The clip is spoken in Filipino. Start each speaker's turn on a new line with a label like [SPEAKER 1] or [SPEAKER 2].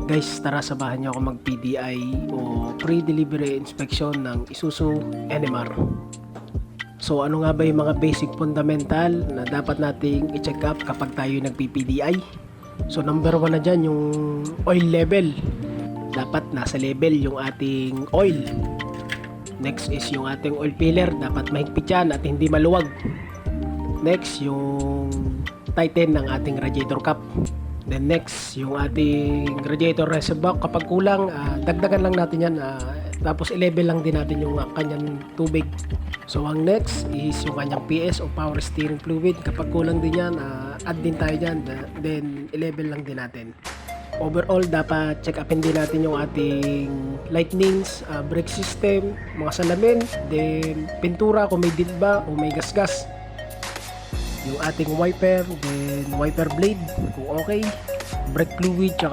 [SPEAKER 1] Guys, tara samahan niyo ako mag-PDI o pre-delivery inspection ng Isuzu NMR. So ano nga ba yung mga basic fundamental na dapat nating i-check up kapag tayo nag-PDI? So number 1 na dyan yung oil level. Dapat nasa level yung ating oil. Next is yung ating oil filler. Dapat mahigpit yan at hindi maluwag. Next yung tighten ng ating radiator cap. Then next, yung ating radiator reservoir kapag kulang, dagdagan lang natin yan. Tapos i-level lang din natin yung kanyang tubig. So ang next is yung kanyang PS o power steering fluid. Kapag kulang din yan, add din tayo dyan. Then i-level lang din natin. Overall, dapat check upin din natin yung ating lightnings, brake system, mga salamin, then pintura kung may dent ba o may gasgas. Yung ating wiper, then wiper blade kung okay, brake fluid, tsaka